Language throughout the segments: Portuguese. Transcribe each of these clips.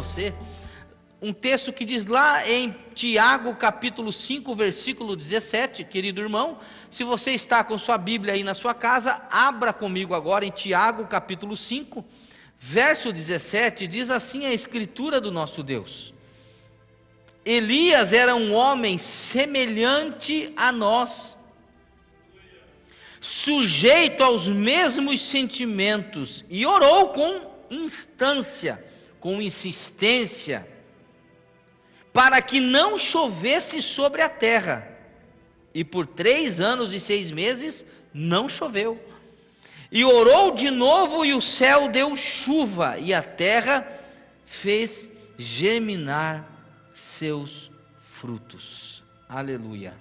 você um texto que diz lá em Tiago capítulo 5, versículo 17, querido irmão. Se você está com sua Bíblia aí na sua casa, abra comigo agora em Tiago capítulo 5, verso 17, diz assim a escritura do nosso Deus: Elias era um homem semelhante a nós, sujeito aos mesmos sentimentos, e orou com instância, com insistência, para que não chovesse sobre a terra, e por 3 anos e 6 meses não choveu. E orou de novo, e o céu deu chuva, e a terra fez germinar seus frutos. Aleluia.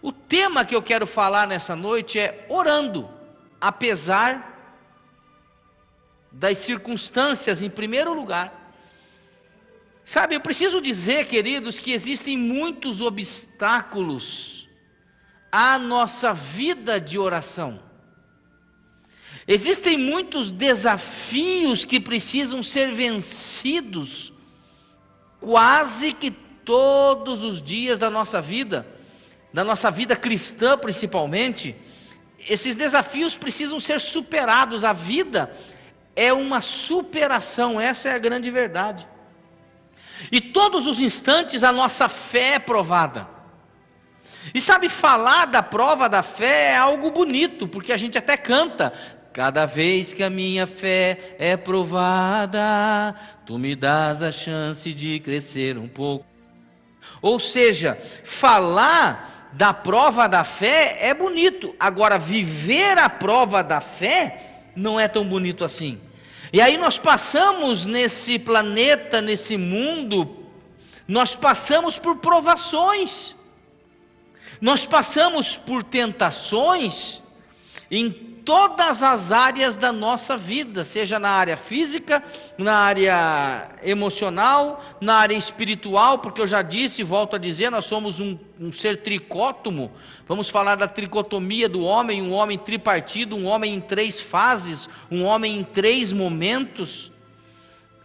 O tema que eu quero falar nessa noite é orando, apesar das circunstâncias, em primeiro lugar. Sabe, eu preciso dizer, queridos, que existem muitos obstáculos à nossa vida de oração. Existem muitos desafios que precisam ser vencidos quase que todos os dias da nossa vida cristã principalmente. Esses desafios precisam ser superados. A vida é uma superação, essa é a grande verdade. E todos os instantes a nossa fé é provada. E sabe, falar da prova da fé é algo bonito, porque a gente até canta: cada vez que a minha fé é provada, tu me dás a chance de crescer um pouco. Ou seja, falar da prova da fé é bonito, agora viver a prova da fé não é tão bonito assim. E aí nós passamos nesse planeta, nesse mundo, nós passamos por provações, nós passamos por tentações em todas as áreas da nossa vida, seja na área física, na área emocional, na área espiritual, porque eu já disse e volto a dizer, nós somos um ser tricótomo. Vamos falar da tricotomia do homem, um homem tripartido, um homem em 3 fases, um homem em 3 momentos.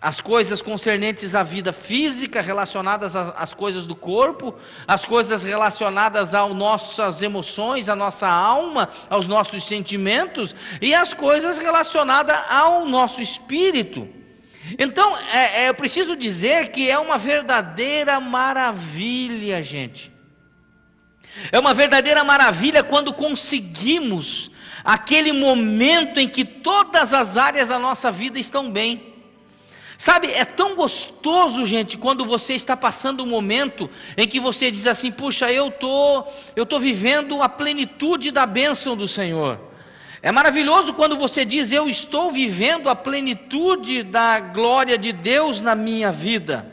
As coisas concernentes à vida física, relacionadas às coisas do corpo, as coisas relacionadas às nossas emoções, à nossa alma, aos nossos sentimentos, e as coisas relacionadas ao nosso espírito. Então, eu preciso dizer que é uma verdadeira maravilha, gente. É uma verdadeira maravilha quando conseguimos aquele momento em que todas as áreas da nossa vida estão bem. Sabe, é tão gostoso, gente, quando você está passando um momento em que você diz assim: puxa, eu tô vivendo a plenitude da bênção do Senhor. É maravilhoso quando você diz: eu estou vivendo a plenitude da glória de Deus na minha vida.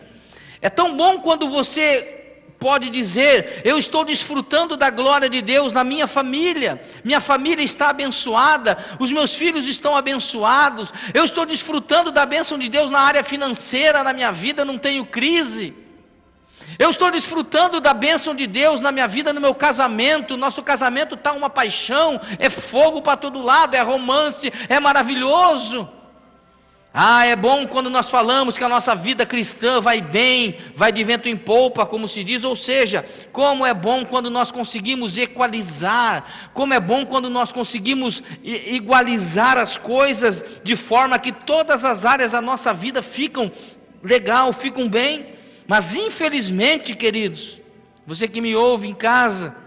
É tão bom quando você pode dizer: eu estou desfrutando da glória de Deus na minha família está abençoada, os meus filhos estão abençoados, eu estou desfrutando da bênção de Deus na área financeira, na minha vida não tenho crise, eu estou desfrutando da bênção de Deus na minha vida, no meu casamento, nosso casamento está uma paixão, é fogo para todo lado, é romance, é maravilhoso. É bom quando nós falamos que a nossa vida cristã vai bem, vai de vento em polpa, como se diz. Ou seja, como é bom quando nós conseguimos equalizar, como é bom quando nós conseguimos igualizar as coisas, de forma que todas as áreas da nossa vida ficam legal, ficam bem. Mas infelizmente, queridos, você que me ouve em casa,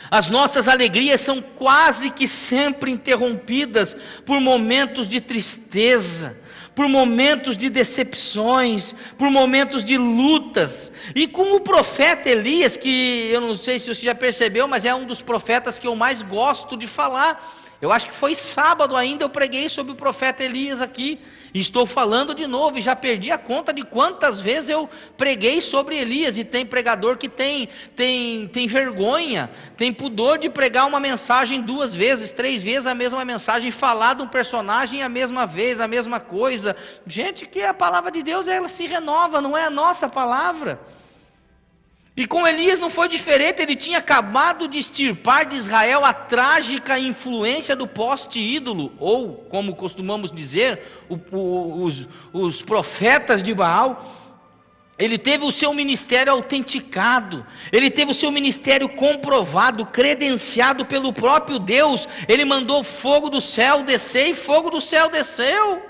as nossas alegrias são quase que sempre interrompidas por momentos de tristeza, por momentos de decepções, por momentos de lutas. E com o profeta Elias, que eu não sei se você já percebeu, mas é um dos profetas que eu mais gosto de falar. Eu acho que foi sábado ainda, eu preguei sobre o profeta Elias aqui, e estou falando de novo, e já perdi a conta de quantas vezes eu preguei sobre Elias. E tem pregador que tem vergonha, tem pudor de pregar uma mensagem 2 vezes, 3 vezes a mesma mensagem, falar de um personagem a mesma vez, a mesma coisa. Gente, que a palavra de Deus, ela se renova, não é a nossa palavra. E com Elias não foi diferente, ele tinha acabado de extirpar de Israel a trágica influência do poste ídolo, ou, como costumamos dizer, os profetas de Baal. Ele teve o seu ministério autenticado, ele teve o seu ministério comprovado, credenciado pelo próprio Deus. Ele mandou fogo do céu descer e fogo do céu desceu.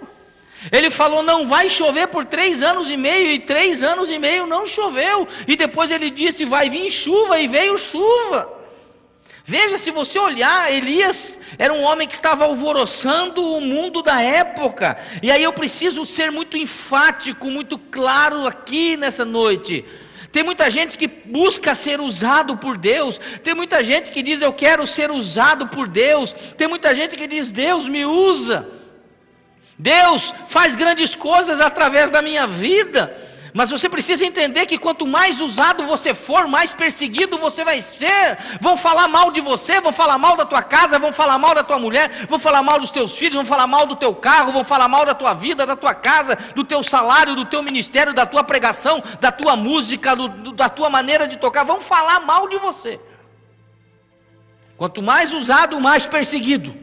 Ele falou: não vai chover por 3 anos e meio, e 3 anos e meio não choveu. E depois ele disse: vai vir chuva, e veio chuva. Veja, se você olhar, Elias era um homem que estava alvoroçando o mundo da época. E aí eu preciso ser muito enfático, muito claro aqui nessa noite. Tem muita gente que busca ser usado por Deus. Tem muita gente que diz: eu quero ser usado por Deus. Tem muita gente que diz: Deus me usa, Deus faz grandes coisas através da minha vida. Mas você precisa entender que quanto mais usado você for, mais perseguido você vai ser. Vão falar mal de você, vão falar mal da tua casa, vão falar mal da tua mulher, vão falar mal dos teus filhos, vão falar mal do teu carro, vão falar mal da tua vida, da tua casa, do teu salário, do teu ministério, da tua pregação, da tua música, da tua maneira de tocar. Vão falar mal de você. Quanto mais usado, mais perseguido.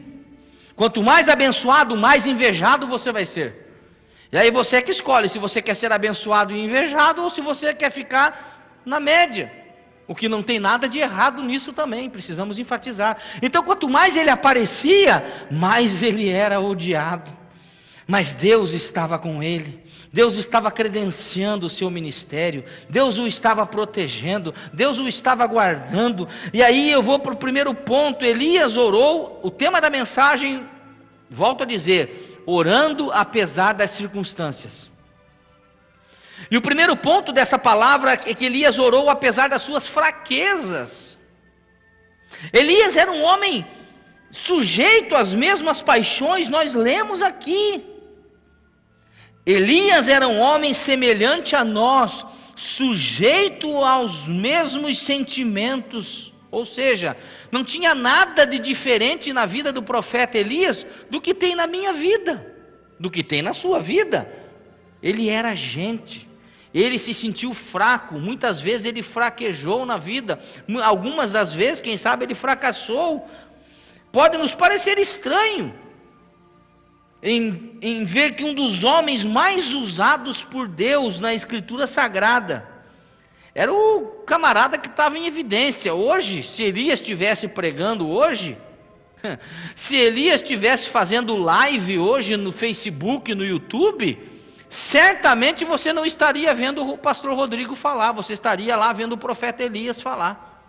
Quanto mais abençoado, mais invejado você vai ser. E aí você é que escolhe se você quer ser abençoado e invejado, ou se você quer ficar na média. O que não tem nada de errado nisso também, precisamos enfatizar. Então, quanto mais ele aparecia, mais ele era odiado. Mas Deus estava com ele, Deus estava credenciando o seu ministério, Deus o estava protegendo, Deus o estava guardando. E aí eu vou para o primeiro ponto. Elias orou. O tema da mensagem, volto a dizer, orando apesar das circunstâncias. E o primeiro ponto dessa palavra é que Elias orou apesar das suas fraquezas. Elias era um homem sujeito às mesmas paixões, nós lemos aqui. Elias era um homem semelhante a nós, sujeito aos mesmos sentimentos, ou seja, não tinha nada de diferente na vida do profeta Elias do que tem na minha vida, do que tem na sua vida. Ele era gente, ele se sentiu fraco, muitas vezes ele fraquejou na vida, algumas das vezes, quem sabe, ele fracassou. Pode nos parecer estranho em ver que um dos homens mais usados por Deus na Escritura Sagrada era o camarada que estava em evidência. Hoje, se Elias estivesse pregando hoje, se Elias estivesse fazendo live hoje no Facebook, no YouTube, certamente você não estaria vendo o pastor Rodrigo falar, você estaria lá vendo o profeta Elias falar.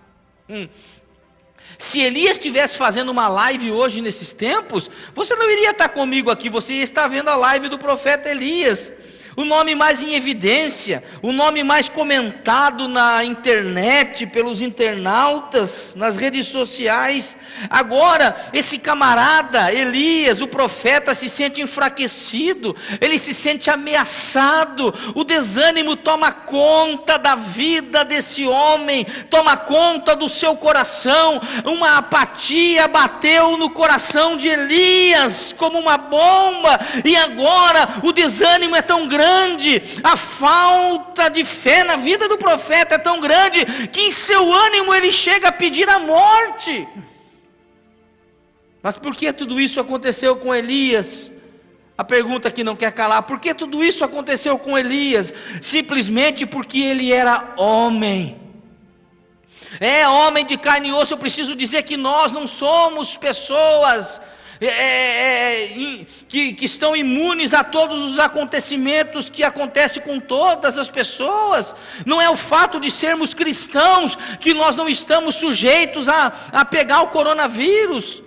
Se Elias estivesse fazendo uma live hoje nesses tempos, você não iria estar comigo aqui, você ia estar vendo a live do profeta Elias. O nome mais em evidência, o nome mais comentado na internet, pelos internautas, nas redes sociais. Agora, esse camarada, Elias, o profeta, se sente enfraquecido, ele se sente ameaçado, o desânimo toma conta da vida desse homem, toma conta do seu coração, uma apatia bateu no coração de Elias, como uma bomba, e agora o desânimo é tão grande, a falta de fé na vida do profeta é tão grande, que em seu ânimo ele chega a pedir a morte. Mas por que tudo isso aconteceu com Elias? A pergunta que não quer calar: por que tudo isso aconteceu com Elias? Simplesmente porque ele era homem. Homem de carne e osso. Eu preciso dizer que nós não somos pessoas que estão imunes a todos os acontecimentos que acontecem com todas as pessoas. Não é o fato de sermos cristãos que nós não estamos sujeitos a pegar o coronavírus,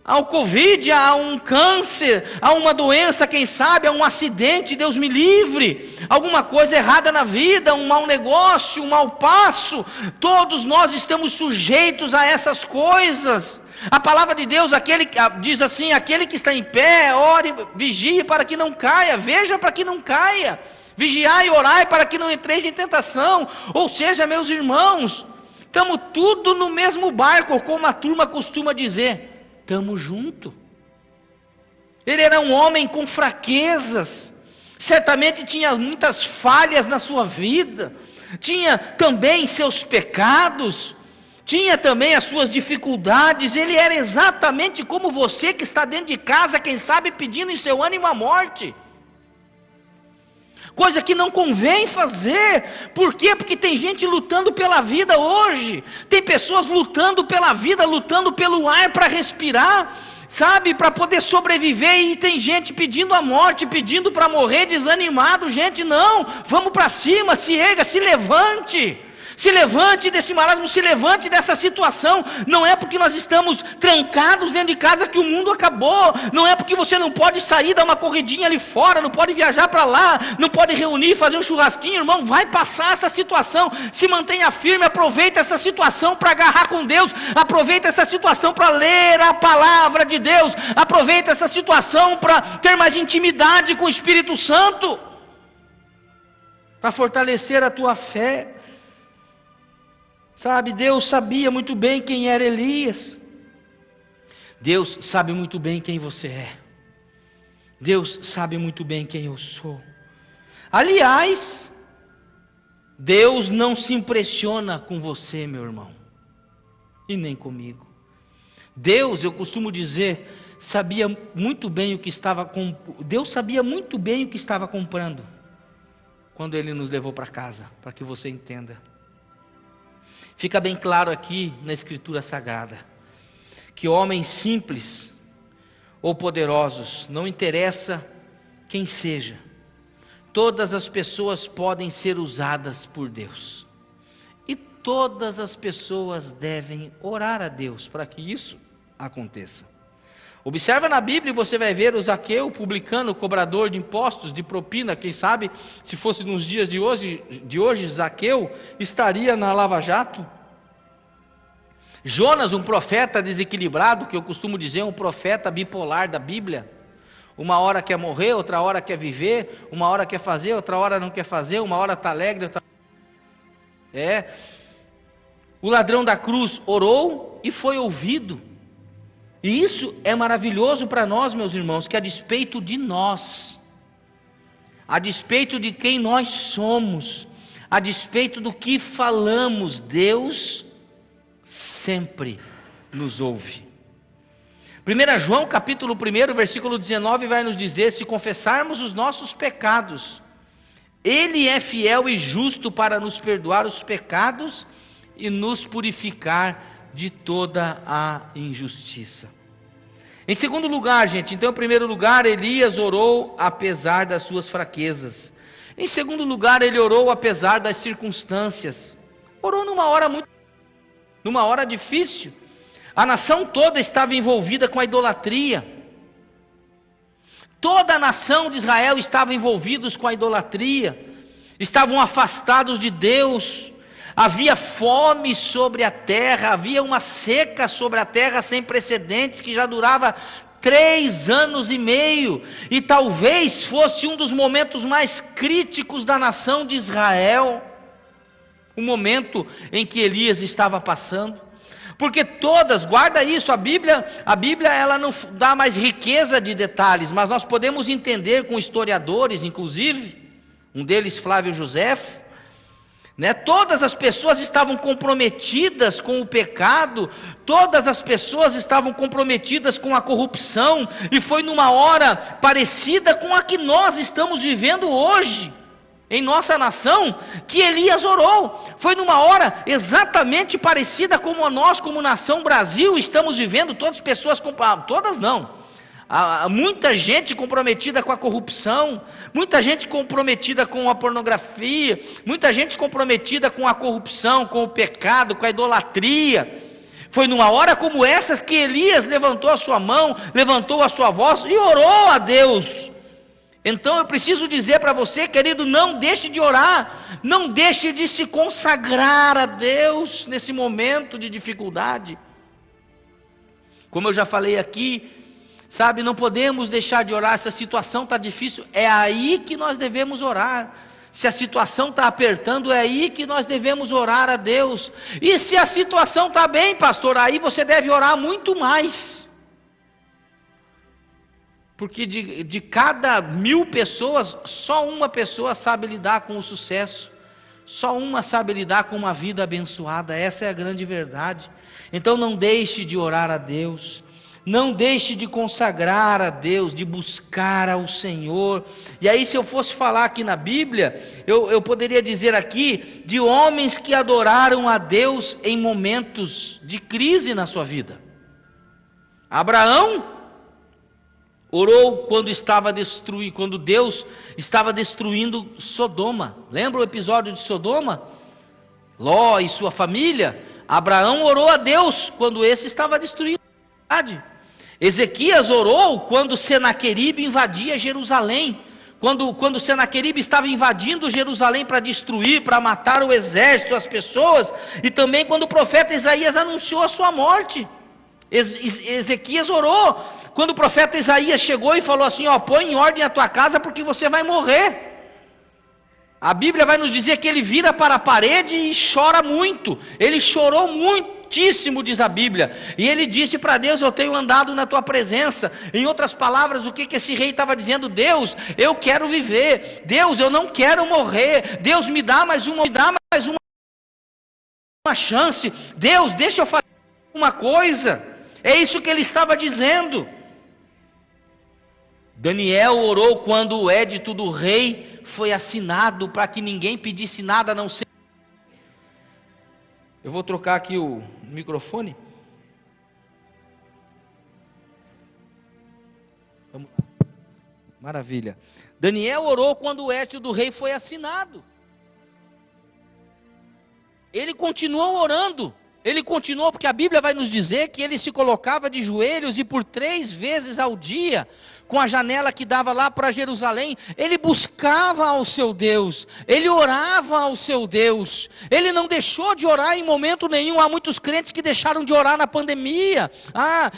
ao Covid, a um câncer, a uma doença, quem sabe, a um acidente, Deus me livre, alguma coisa errada na vida, um mau negócio, um mau passo. Todos nós estamos sujeitos a essas coisas. A palavra de Deus diz assim: aquele que está em pé, ore, vigie para que não caia, veja para que não caia, vigiai e orai para que não entreis em tentação. Ou seja, meus irmãos, estamos tudo no mesmo barco, como a turma costuma dizer, estamos juntos. Ele era um homem com fraquezas, certamente tinha muitas falhas na sua vida, tinha também seus pecados, tinha também as suas dificuldades. Ele era exatamente como você que está dentro de casa, quem sabe pedindo em seu ânimo a morte. Coisa que não convém fazer. Por quê? Porque tem gente lutando pela vida hoje. Tem pessoas lutando pela vida, lutando pelo ar para respirar, sabe, para poder sobreviver. E tem gente pedindo a morte, pedindo para morrer, desanimado. Gente, não, vamos para cima, se erga, se levante. Se levante desse marasmo, se levante dessa situação. Não é porque nós estamos trancados dentro de casa que o mundo acabou. Não é porque você não pode sair, dar uma corridinha ali fora, não pode viajar para lá, não pode reunir, fazer um churrasquinho. Irmão, vai passar essa situação. Se mantenha firme, aproveita essa situação para agarrar com Deus. Aproveita essa situação para ler a palavra de Deus. Aproveita essa situação para ter mais intimidade com o Espírito Santo, para fortalecer a tua fé. Sabe, Deus sabia muito bem quem era Elias. Deus sabe muito bem quem você é. Deus sabe muito bem quem eu sou. Aliás, Deus não se impressiona com você, meu irmão, e nem comigo. Deus, eu costumo dizer, sabia muito bem o que estava Deus sabia muito bem o que estava comprando quando Ele nos levou para casa, para que você entenda. Fica bem claro aqui na Escritura Sagrada, que homens simples ou poderosos, não interessa quem seja, todas as pessoas podem ser usadas por Deus. E todas as pessoas devem orar a Deus para que isso aconteça. Observa na Bíblia e você vai ver o Zaqueu, o publicano, cobrador de impostos, de propina. Quem sabe, se fosse nos dias de hoje, Zaqueu estaria na Lava Jato. Jonas, um profeta desequilibrado, que eu costumo dizer, um profeta bipolar da Bíblia. Uma hora quer morrer, outra hora quer viver, uma hora quer fazer, outra hora não quer fazer, uma hora está alegre, outra... O ladrão da cruz orou e foi ouvido. E isso é maravilhoso para nós, meus irmãos, que a despeito de nós, a despeito de quem nós somos, a despeito do que falamos, Deus sempre nos ouve. 1 João capítulo 1, versículo 19 vai nos dizer: se confessarmos os nossos pecados, Ele é fiel e justo para nos perdoar os pecados e nos purificar de toda a injustiça. Em segundo lugar, gente, então em primeiro lugar, Elias orou apesar das suas fraquezas. Em segundo lugar, ele orou apesar das circunstâncias. Orou numa hora difícil. A nação toda estava envolvida com a idolatria. Toda a nação de Israel estava envolvida com a idolatria. Estavam afastados de Deus. Havia fome sobre a terra, havia uma seca sobre a terra sem precedentes, que já durava 3 anos e meio, e talvez fosse um dos momentos mais críticos da nação de Israel, o momento em que Elias estava passando, porque todas, guarda isso, a Bíblia ela não dá mais riqueza de detalhes, mas nós podemos entender com historiadores, inclusive, um deles Flávio Joséfo, todas as pessoas estavam comprometidas com o pecado, todas as pessoas estavam comprometidas com a corrupção, e foi numa hora parecida com a que nós estamos vivendo hoje, em nossa nação, que Elias orou. Foi numa hora exatamente parecida como nós, como nação Brasil, estamos vivendo. Todas não. Há muita gente comprometida com a corrupção, muita gente comprometida com a pornografia, muita gente comprometida com a corrupção, com o pecado, com a idolatria. Foi numa hora como essas que Elias levantou a sua mão, levantou a sua voz e orou a Deus. Então eu preciso dizer para você, querido, não deixe de orar, não deixe de se consagrar a Deus nesse momento de dificuldade. Como eu já falei aqui, sabe, não podemos deixar de orar. Se a situação está difícil, é aí que nós devemos orar. Se a situação está apertando, é aí que nós devemos orar a Deus. E se a situação está bem, pastor, aí você deve orar muito mais. Porque de cada 1000 pessoas, só uma pessoa sabe lidar com o sucesso, Só uma sabe lidar com uma vida abençoada, essa é a grande verdade. Então não deixe de orar a Deus, não deixe de consagrar a Deus, de buscar ao Senhor. E aí, se eu fosse falar aqui na Bíblia, eu poderia dizer aqui de homens que adoraram a Deus em momentos de crise na sua vida. Abraão orou quando Deus estava destruindo Sodoma. Lembra o episódio de Sodoma? Ló e sua família. Abraão orou a Deus quando esse estava destruindo a cidade. Ezequias orou quando Senaqueribe invadia Jerusalém. Quando Senaqueribe estava invadindo Jerusalém para destruir, para matar o exército, as pessoas. E também quando o profeta Isaías anunciou a sua morte. Ezequias orou quando o profeta Isaías chegou e falou assim: põe em ordem a tua casa porque você vai morrer. A Bíblia vai nos dizer que ele vira para a parede e chora muito. Ele chorou muitíssimo, diz a Bíblia. E ele disse para Deus: eu tenho andado na tua presença. Em outras palavras, o que esse rei estava dizendo? Deus, eu quero viver. Deus, eu não quero morrer. Deus, me dá mais uma chance. Deus, deixa eu fazer uma coisa. É isso que ele estava dizendo. Daniel orou quando o édito do rei foi assinado para que ninguém pedisse nada a não ser. Eu vou trocar aqui o microfone. Vamos lá. Maravilha. Daniel orou quando o édito do rei foi assinado. Ele continuou orando. Ele continuou, porque a Bíblia vai nos dizer que ele se colocava de joelhos e por 3 vezes ao dia, com a janela que dava lá para Jerusalém, ele buscava ao seu Deus, ele orava ao seu Deus, ele não deixou de orar em momento nenhum. Há muitos crentes que deixaram de orar na pandemia,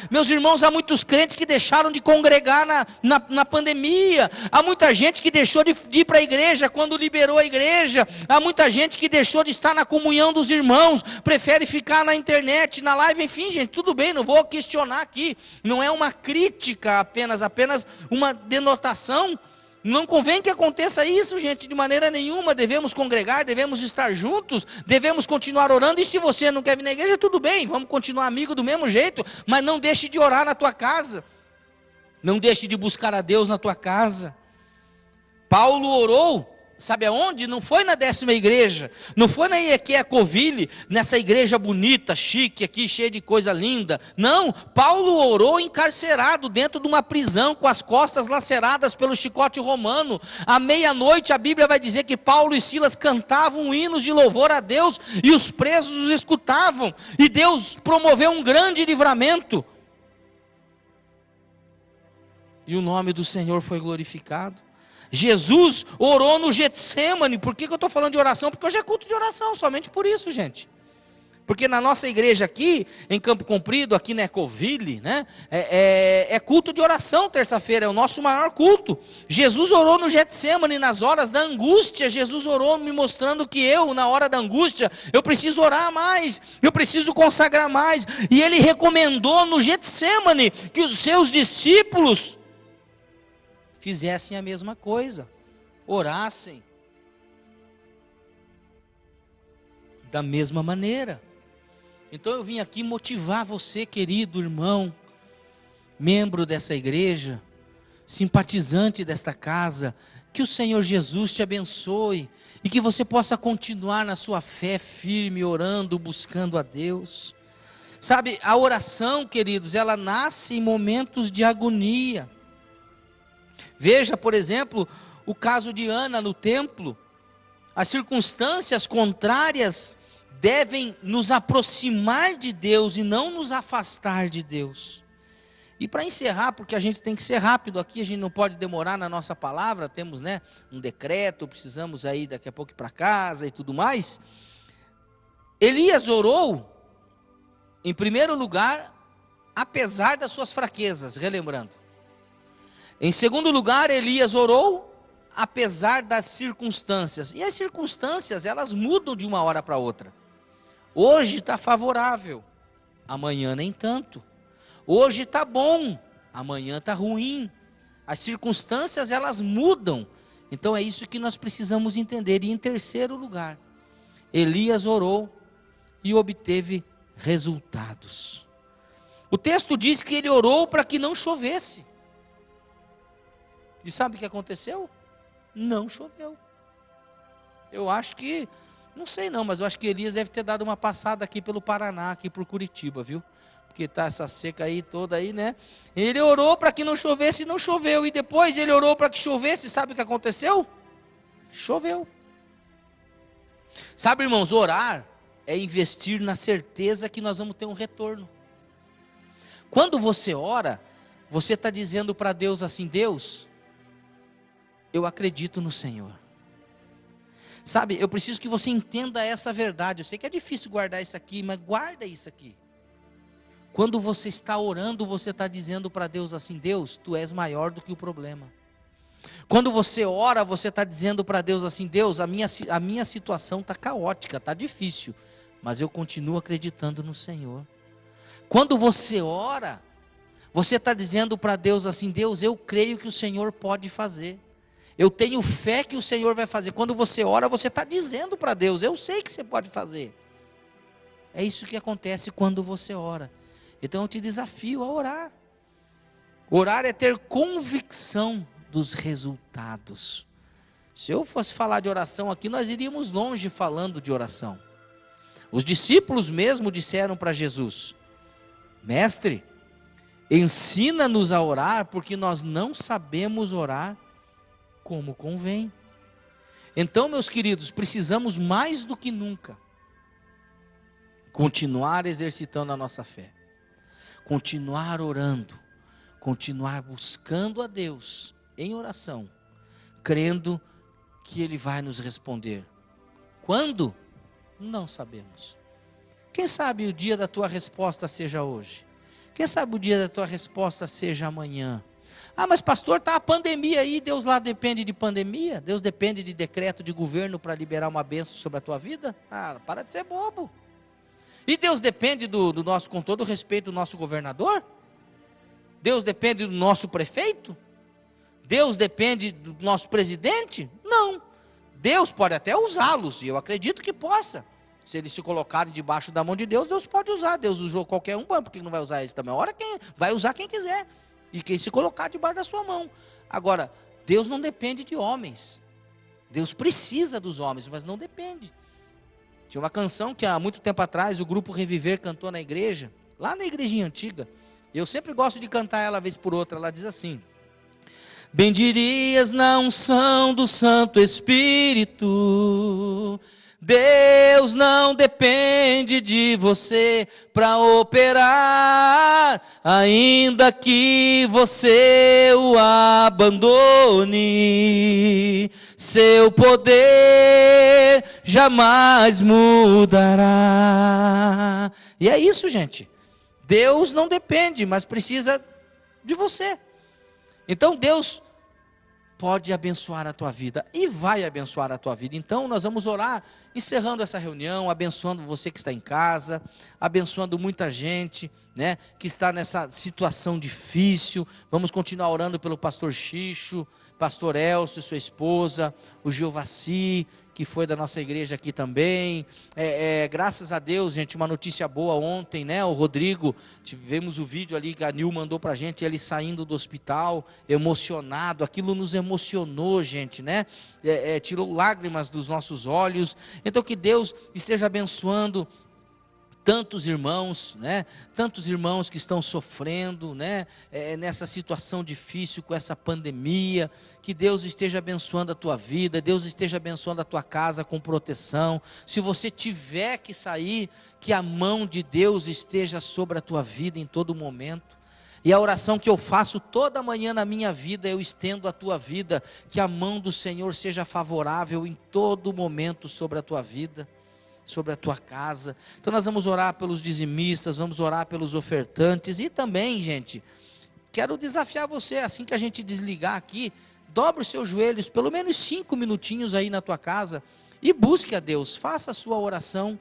meus irmãos, há muitos crentes que deixaram de congregar na pandemia, há muita gente que deixou de ir para a igreja quando liberou a igreja, há muita gente que deixou de estar na comunhão dos irmãos, prefere ficar na internet, na live, enfim, gente, tudo bem, não vou questionar aqui, não é uma crítica apenas uma denotação. Não convém que aconteça isso, gente, de maneira nenhuma. Devemos congregar, devemos estar juntos, devemos continuar orando. E se você não quer vir na igreja, tudo bem, vamos continuar amigo do mesmo jeito, mas não deixe de orar na tua casa, não deixe de buscar a Deus na tua casa. Paulo orou, sabe aonde? Não foi na 10ª igreja, não foi na Iequiacoville, nessa igreja bonita, chique aqui, cheia de coisa linda. Não, Paulo orou encarcerado dentro de uma prisão, com as costas laceradas pelo chicote romano. À meia-noite a Bíblia vai dizer que Paulo e Silas cantavam hinos de louvor a Deus, e os presos os escutavam, e Deus promoveu um grande livramento, e o nome do Senhor foi glorificado. Jesus orou no Getsêmani. Por que eu estou falando de oração? Porque hoje é culto de oração, somente por isso, gente. Porque na nossa igreja aqui, em Campo Comprido, aqui na Ecoville, né, é culto de oração, terça-feira, é o nosso maior culto. Jesus orou no Getsêmani, nas horas da angústia. Jesus orou me mostrando que eu, na hora da angústia, eu preciso orar mais, eu preciso consagrar mais. E ele recomendou no Getsêmani que os seus discípulos fizessem a mesma coisa, orassem da mesma maneira. Então eu vim aqui motivar você, querido irmão, membro dessa igreja, simpatizante desta casa, que o Senhor Jesus te abençoe e que você possa continuar na sua fé firme, orando, buscando a Deus. Sabe, a oração, queridos, ela nasce em momentos de agonia. Veja, por exemplo, o caso de Ana no templo. As circunstâncias contrárias devem nos aproximar de Deus e não nos afastar de Deus. E para encerrar, porque a gente tem que ser rápido aqui, a gente não pode demorar na nossa palavra, temos, né, um decreto, precisamos aí daqui a pouco ir para casa e tudo mais. Elias orou, em primeiro lugar, apesar das suas fraquezas, relembrando. Em segundo lugar, Elias orou apesar das circunstâncias. E as circunstâncias, elas mudam de uma hora para outra. Hoje está favorável, amanhã nem tanto. Hoje está bom, amanhã está ruim. As circunstâncias, elas mudam. Então é isso que nós precisamos entender. E em terceiro lugar, Elias orou e obteve resultados. O texto diz que ele orou para que não chovesse. E sabe o que aconteceu? Não choveu. Eu acho que, não sei não, mas eu acho que Elias deve ter dado uma passada aqui pelo Paraná, aqui por Curitiba, viu? Porque está essa seca aí toda aí, né? Ele orou para que não chovesse e não choveu. E depois ele orou para que chovesse, sabe o que aconteceu? Choveu. Sabe, irmãos, orar é investir na certeza que nós vamos ter um retorno. Quando você ora, você está dizendo para Deus assim: Deus, eu acredito no Senhor. Sabe, eu preciso que você entenda essa verdade. Eu sei que é difícil guardar isso aqui, mas guarda isso aqui. Quando você está orando, você está dizendo para Deus assim: Deus, Tu és maior do que o problema. Quando você ora, você está dizendo para Deus assim: Deus, a minha situação está caótica, está difícil, mas eu continuo acreditando no Senhor. Quando você ora, você está dizendo para Deus assim: Deus, eu creio que o Senhor pode fazer. Eu tenho fé que o Senhor vai fazer. Quando você ora, você está dizendo para Deus: eu sei que você pode fazer. É isso que acontece quando você ora. Então eu te desafio a orar. Orar é ter convicção dos resultados. Se eu fosse falar de oração aqui, nós iríamos longe falando de oração. Os discípulos mesmo disseram para Jesus: Mestre, ensina-nos a orar, porque nós não sabemos orar como convém. Então, meus queridos, precisamos mais do que nunca continuar exercitando a nossa fé, continuar orando, continuar buscando a Deus em oração, crendo que Ele vai nos responder. Quando? Não sabemos. Quem sabe o dia da tua resposta seja hoje? Quem sabe o dia da tua resposta seja amanhã? Ah, mas pastor, está a pandemia aí, Deus lá depende de pandemia? Deus depende de decreto de governo para liberar uma bênção sobre a tua vida? Ah, para de ser bobo. E Deus depende do nosso, com todo respeito, do nosso governador? Deus depende do nosso prefeito? Deus depende do nosso presidente? Não. Deus pode até usá-los, e eu acredito que possa. Se eles se colocarem debaixo da mão de Deus, Deus pode usar. Deus usou qualquer um, por que não vai usar esse também? Ora, quem vai usar quem quiser, e quem se colocar debaixo da sua mão. Agora, Deus não depende de homens. Deus precisa dos homens, mas não depende. Tinha uma canção que há muito tempo atrás o grupo Reviver cantou na igreja, lá na igrejinha antiga. Eu sempre gosto de cantar ela vez por outra. Ela diz assim: bendirias na unção do Santo Espírito. Deus não depende de você para operar, ainda que você o abandone, seu poder jamais mudará. E é isso, gente. Deus não depende, mas precisa de você. Então Deus pode abençoar a tua vida e vai abençoar a tua vida. Então nós vamos orar, encerrando essa reunião, abençoando você que está em casa, abençoando muita gente, né, que está nessa situação difícil. Vamos continuar orando pelo pastor Xixo, pastor Elcio, sua esposa, o Giovassi, que foi da nossa igreja aqui também. Graças a Deus, gente, uma notícia boa ontem, né? O Rodrigo, tivemos o vídeo ali que a Nil mandou pra gente, ele saindo do hospital, emocionado. Aquilo nos emocionou, gente, né? Tirou lágrimas dos nossos olhos. Então que Deus esteja abençoando tantos irmãos, né? Tantos irmãos que estão sofrendo, né? Nessa situação difícil com essa pandemia. Que Deus esteja abençoando a tua vida, Deus esteja abençoando a tua casa com proteção. Se você tiver que sair, que a mão de Deus esteja sobre a tua vida em todo momento. E a oração que eu faço toda manhã na minha vida, eu estendo a tua vida, que a mão do Senhor seja favorável em todo momento sobre a tua vida, sobre a tua casa. Então nós vamos orar pelos dizimistas, vamos orar pelos ofertantes. E também, gente, quero desafiar você, assim que a gente desligar aqui, dobre os seus joelhos, pelo menos 5 minutinhos aí na tua casa, e busque a Deus, faça a sua oração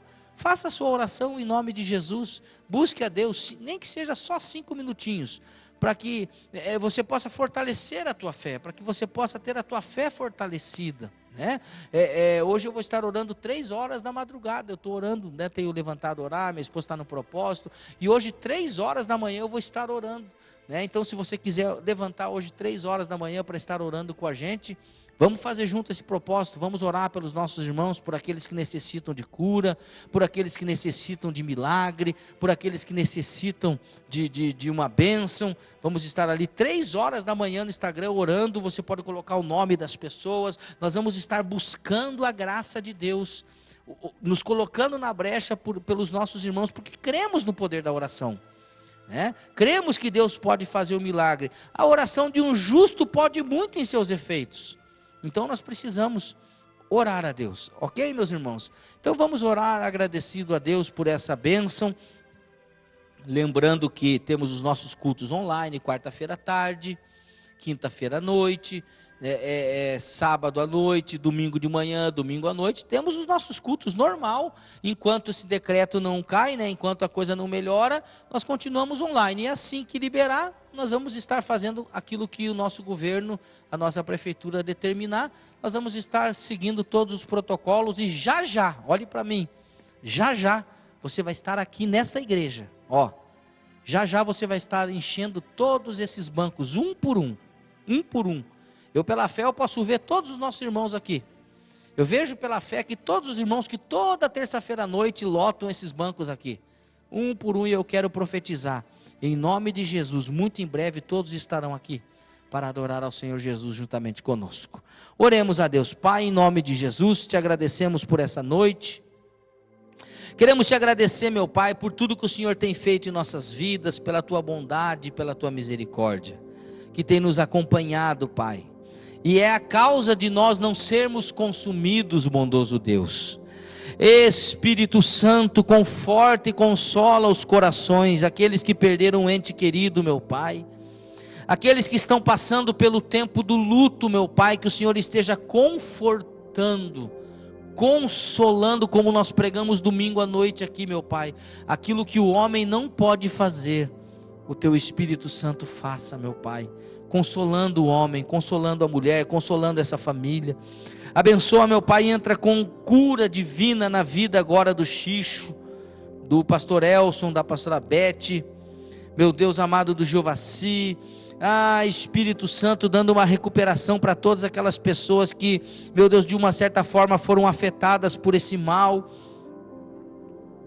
em nome de Jesus, busque a Deus, nem que seja só 5 minutinhos, para que você possa fortalecer a tua fé, para que você possa ter a tua fé fortalecida, né? Hoje eu vou estar orando 3 horas da madrugada, eu estou orando, né? Tenho levantado a orar, minha esposa está no propósito, e hoje 3 horas da manhã eu vou estar orando, né? Então se você quiser levantar hoje 3 horas da manhã para estar orando com a gente, vamos fazer junto esse propósito, vamos orar pelos nossos irmãos, por aqueles que necessitam de cura, por aqueles que necessitam de milagre, por aqueles que necessitam de uma bênção. Vamos estar ali 3 horas da manhã no Instagram orando, você pode colocar o nome das pessoas, nós vamos estar buscando a graça de Deus, nos colocando na brecha pelos nossos irmãos, porque cremos no poder da oração. Cremos que Deus pode fazer o milagre. A oração de um justo pode muito em seus efeitos. Então nós precisamos orar a Deus, ok, meus irmãos? Então vamos orar agradecido a Deus por essa bênção, lembrando que temos os nossos cultos online, quarta-feira à tarde, quinta-feira à noite, sábado à noite, domingo de manhã, domingo à noite, temos os nossos cultos normal, enquanto esse decreto não cai, né, enquanto a coisa não melhora, nós continuamos online, e assim que liberar, nós vamos estar fazendo aquilo que o nosso governo, a nossa prefeitura determinar, nós vamos estar seguindo todos os protocolos, e já, olhe para mim, já, você vai estar aqui nessa igreja, já você vai estar enchendo todos esses bancos, um por um, eu pela fé eu posso ver todos os nossos irmãos aqui, eu vejo pela fé que todos os irmãos que toda terça-feira à noite lotam esses bancos aqui, um por um, e eu quero profetizar, em nome de Jesus, muito em breve todos estarão aqui, para adorar ao Senhor Jesus juntamente conosco. Oremos a Deus. Pai, em nome de Jesus, te agradecemos por essa noite, queremos te agradecer, meu Pai, por tudo que o Senhor tem feito em nossas vidas, pela tua bondade, pela tua misericórdia, que tem nos acompanhado, Pai, e é a causa de nós não sermos consumidos, bondoso Deus. Espírito Santo, conforta e consola os corações, aqueles que perderam um ente querido, meu Pai, aqueles que estão passando pelo tempo do luto, meu Pai, que o Senhor esteja confortando, consolando, como nós pregamos domingo à noite aqui, meu Pai, aquilo que o homem não pode fazer, o teu Espírito Santo faça, meu Pai, consolando o homem, consolando a mulher, consolando essa família. Abençoa, meu Pai, entra com cura divina na vida agora do Xixo, do pastor Elson, da pastora Beth, meu Deus amado, do Giovassi. Espírito Santo, dando uma recuperação para todas aquelas pessoas que, meu Deus, de uma certa forma foram afetadas por esse mal.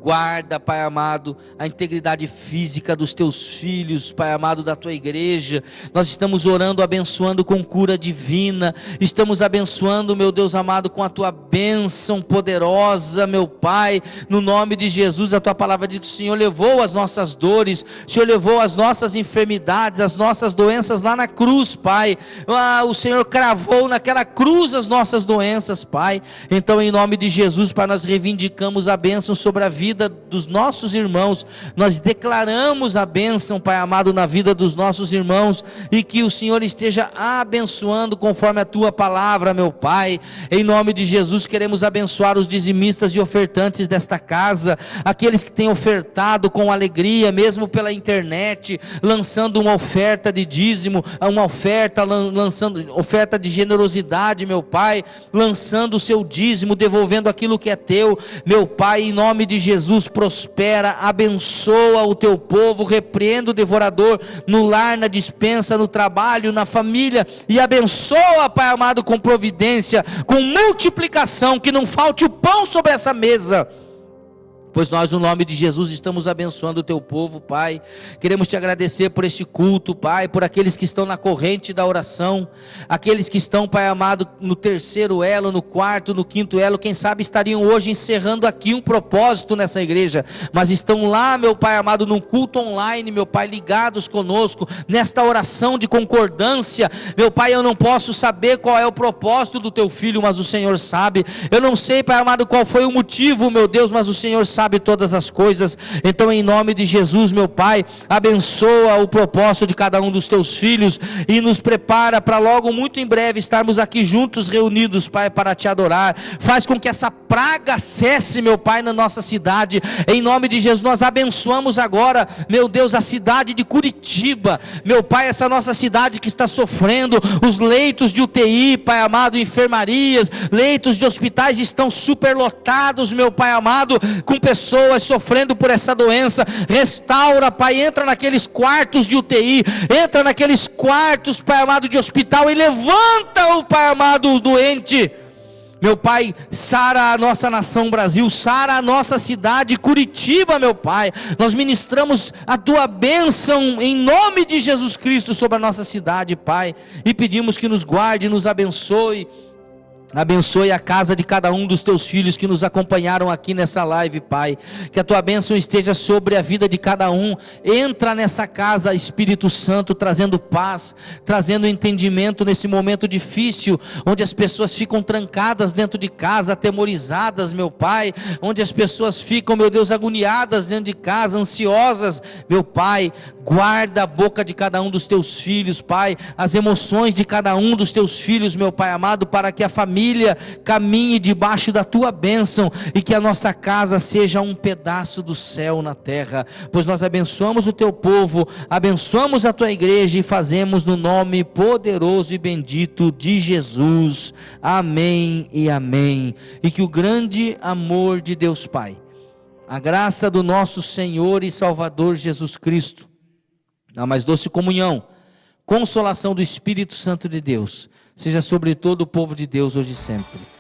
Guarda, Pai amado, a integridade física dos teus filhos, Pai amado, da tua igreja. Nós estamos orando, abençoando com cura divina, estamos abençoando, meu Deus amado, com a tua bênção poderosa, meu Pai, no nome de Jesus. A tua palavra diz que o Senhor levou as nossas dores, o Senhor levou as nossas enfermidades, as nossas doenças lá na cruz, Pai. O Senhor cravou naquela cruz as nossas doenças, Pai. Então, em nome de Jesus, Pai, nós reivindicamos a bênção sobre a vida dos nossos irmãos, nós declaramos a bênção, Pai amado, na vida dos nossos irmãos, e que o Senhor esteja abençoando conforme a tua palavra, meu Pai. Em nome de Jesus, queremos abençoar os dizimistas e ofertantes desta casa, aqueles que têm ofertado com alegria, mesmo pela internet, lançando uma oferta de dízimo, uma oferta, lançando oferta de generosidade, meu Pai, lançando o seu dízimo, devolvendo aquilo que é teu, meu Pai, em nome de Jesus, prospera, abençoa o teu povo, repreenda o devorador no lar, na despensa, no trabalho, na família, e abençoa, Pai amado, com providência, com multiplicação, que não falte o pão sobre essa mesa, pois nós, no nome de Jesus, estamos abençoando o teu povo, Pai. Queremos te agradecer por este culto, Pai, por aqueles que estão na corrente da oração, aqueles que estão, Pai amado, no terceiro elo, no quarto, no quinto elo, quem sabe estariam hoje encerrando aqui um propósito nessa igreja, mas estão lá, meu Pai amado, num culto online, meu Pai, ligados conosco, nesta oração de concordância. Meu Pai, eu não posso saber qual é o propósito do teu filho, mas o Senhor sabe. Eu não sei, Pai amado, qual foi o motivo, meu Deus, mas o Senhor sabe. sabe todas as coisas. Então, em nome de Jesus, meu Pai, abençoa o propósito de cada um dos teus filhos e nos prepara para logo, muito em breve, estarmos aqui juntos, reunidos, Pai, para te adorar. Faz com que essa praga cesse, meu Pai, na nossa cidade. Em nome de Jesus, nós abençoamos agora, meu Deus, a cidade de Curitiba, meu Pai, essa nossa cidade que está sofrendo, os leitos de UTI, Pai amado, enfermarias, leitos de hospitais estão superlotados, meu Pai amado, com pessoas sofrendo por essa doença. Restaura, Pai, entra naqueles quartos de UTI, entra naqueles quartos, Pai amado, de hospital, e levanta o Pai amado, o doente. Meu Pai, sara a nossa nação Brasil, sara a nossa cidade Curitiba, meu Pai. Nós ministramos a tua bênção em nome de Jesus Cristo sobre a nossa cidade, Pai, e pedimos que nos guarde, nos abençoe. Abençoe a casa de cada um dos teus filhos que nos acompanharam aqui nessa live, Pai. Que a tua bênção esteja sobre a vida de cada um. Entra nessa casa, Espírito Santo, trazendo paz, trazendo entendimento nesse momento difícil, onde as pessoas ficam trancadas dentro de casa, atemorizadas, meu Pai, onde as pessoas ficam, meu Deus, agoniadas dentro de casa, ansiosas, meu Pai. Guarda a boca de cada um dos teus filhos, Pai, as emoções de cada um dos teus filhos, meu Pai amado, para que a família caminhe debaixo da tua bênção e que a nossa casa seja um pedaço do céu na terra, pois nós abençoamos o teu povo, abençoamos a tua igreja e fazemos no nome poderoso e bendito de Jesus. Amém e amém. E que o grande amor de Deus Pai, a graça do nosso Senhor e Salvador Jesus Cristo, a mais doce comunhão, consolação do Espírito Santo de Deus, seja sobre todo o povo de Deus hoje e sempre.